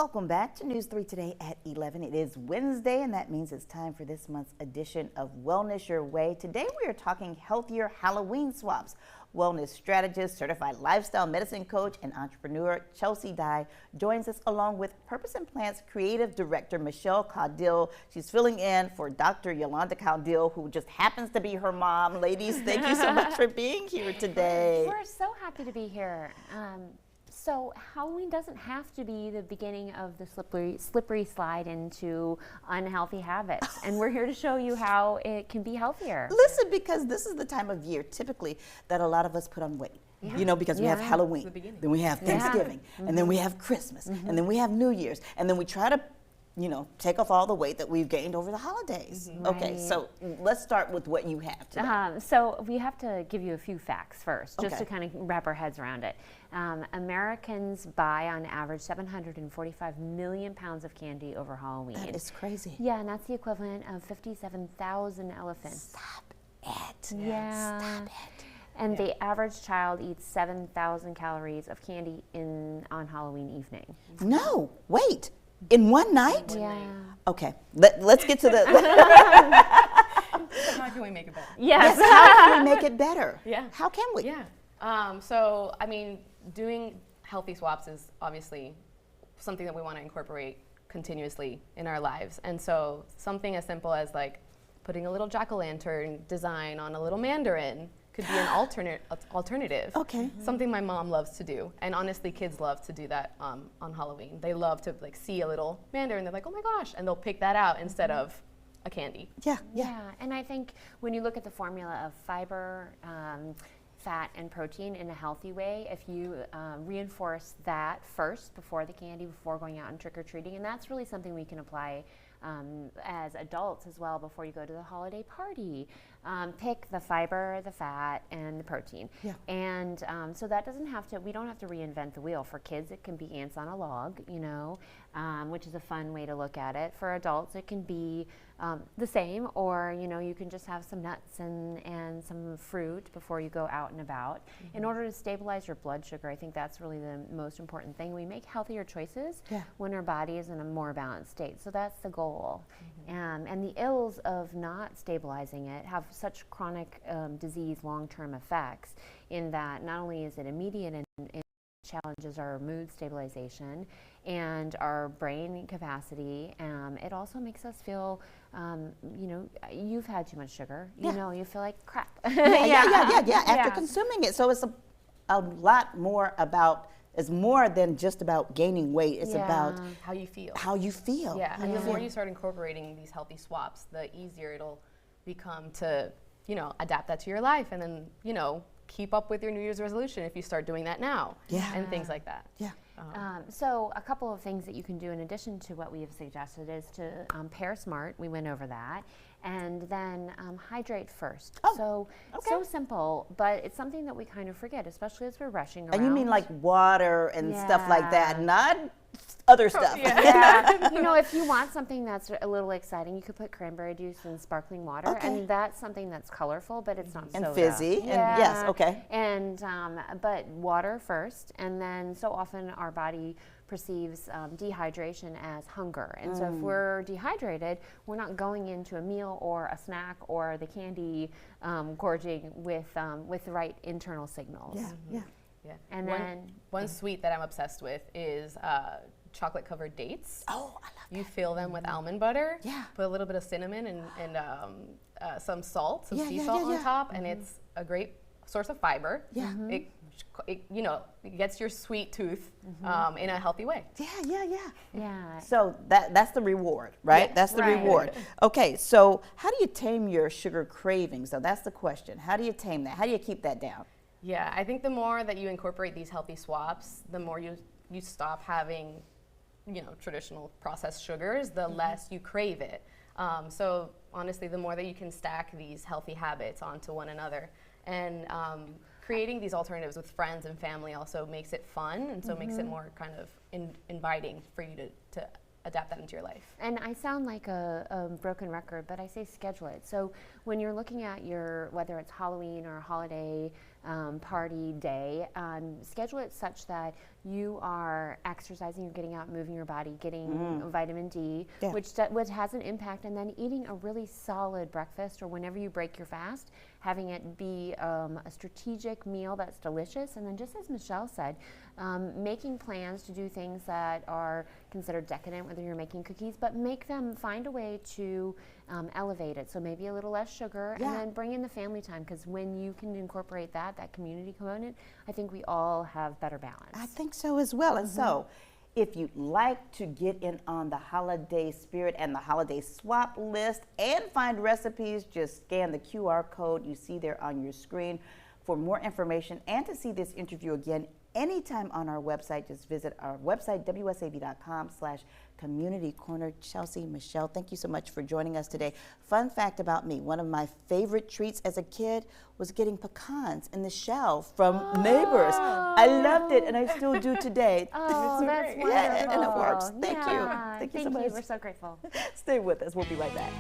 Welcome back to News 3 Today at 11. It is Wednesday, and that means it's time for this month's edition of Wellness Your Way. Today we are talking healthier Halloween swaps. Wellness strategist, certified lifestyle medicine coach, and entrepreneur Chelsea Dye joins us along with Purpose and Plant's creative director, Michelle Caudill. She's filling in for Dr. Yolanda Caudill, who just happens to be her mom. Ladies, thank you so much for being here today. We're so happy to be here. So Halloween doesn't have to be the beginning of the slippery slide into unhealthy habits. And we're here to show you how it can be healthier. Listen, because this is the time of year typically that a lot of us put on weight. Yeah. You know, because we have Halloween, then we have Thanksgiving, and then we have Christmas, and then we have New Year's, and then we try to, you know, take off all the weight that we've gained over the holidays. Okay, so let's start with what you have today. So we have to give you a few facts first, just Okay. to kind of wrap our heads around it. Americans buy on average 745 million pounds of candy over Halloween. That is crazy. Yeah, and that's the equivalent of 57,000 elephants. Stop it. Yeah. Stop it. And the average child eats 7,000 calories of candy on Halloween evening. No, wait. In one night? Yeah. Okay, let's get to the. So how can we make it better? Yes. Yes, how can we make it better? Yeah. How can we? Yeah. So, I mean, doing healthy swaps is obviously something that we want to incorporate continuously in our lives. And so something as simple as like putting a little jack-o'-lantern design on a little mandarin could be an alternative. Okay. Something my mom loves to do. And honestly, kids love to do that on Halloween. They love to like see a little mandarin. They're like, oh my gosh. And they'll pick that out instead of a candy. Yeah. Yeah, and I think when you look at the formula of fiber, fat, and protein in a healthy way, if you reinforce that first before the candy, before going out and trick-or-treating, and that's really something we can apply as adults as well before you go to the holiday party. Pick the fiber, the fat, and the protein. Yeah. And so that doesn't have to, we don't have to reinvent the wheel. For kids, it can be ants on a log, you know, which is a fun way to look at it. For adults, it can be the same, or, you know, you can just have some nuts and some fruit before you go out and about. In order to stabilize your blood sugar, I think that's really the most important thing. We make healthier choices when our body is in a more balanced state. So that's the goal. And the ills of not stabilizing it have such chronic disease long-term effects in that not only is it immediate and challenges our mood stabilization and our brain capacity, it also makes us feel, you know, you've had too much sugar, you know, you feel like crap. Yeah. After consuming it. So it's a lot more about, it's more than just about gaining weight. It's about How you feel. how you feel. Yeah, and the more you start incorporating these healthy swaps, the easier it'll become to, you know, adapt that to your life, and then, you know, keep up with your New Year's resolution if you start doing that now. Yeah. And things like that. Yeah. So a couple of things that you can do in addition to what we have suggested is to pair smart. We went over that. And then hydrate first. So simple, but it's something that we kind of forget, especially as we're rushing around. And you mean like water and stuff like that, not other stuff. Yeah. You know, if you want something that's a little exciting, you could put cranberry juice and sparkling water, and that's something that's colorful, but it's not And soda. fizzy. And yes, okay. And but water first, and then so often our body perceives dehydration as hunger, and so if we're dehydrated, we're not going into a meal or a snack or the candy gorging with the right internal signals. Yeah. And one sweet that I'm obsessed with is chocolate covered dates. Oh, I love that. You fill them with almond butter. Yeah. Put a little bit of cinnamon and some salt, some sea yeah, salt yeah. on top, and it's a great source of fiber. Yeah. It you know, it gets your sweet tooth in a healthy way. yeah. So that's the reward, right? Yeah. That's the Right. reward. Okay, so how do you tame your sugar cravings? So that's the question. How do you tame that? How do you keep that down? Yeah, I think the more that you incorporate these healthy swaps, the more you stop having, you know, traditional processed sugars, the less you crave it. So honestly, the more that you can stack these healthy habits onto one another, and creating these alternatives with friends and family also makes it fun, and so makes it more kind of inviting for you to adapt that into your life. And I sound like a broken record, but I say schedule it. So when you're looking at whether it's Halloween or a holiday party day. Schedule it such that you are exercising, you're getting out, moving your body, getting vitamin D, Yeah. which has an impact, and then eating a really solid breakfast, or whenever you break your fast, having it be a strategic meal that's delicious, and then just as Michelle said, making plans to do things that are considered decadent, whether you're making cookies, but find a way to elevate it. So maybe a little less sugar, Yeah. and then bring in the family time, because when you can incorporate that community component, I think we all have better balance. I think so as well. And so, if you'd like to get in on the holiday spirit and the holiday swap list and find recipes, just scan the QR code you see there on your screen. For more information and to see this interview again anytime on our website, just visit our website, wsab.com/community corner. Chelsea, Michelle, thank you so much for joining us today. Fun fact about me, one of my favorite treats as a kid was getting pecans in the shell from neighbors. I loved it, and I still do today. Oh, that's wonderful. Yeah, and it works. Thank you. Yeah, Thank you so much. We're so grateful. Stay with us. We'll be right back.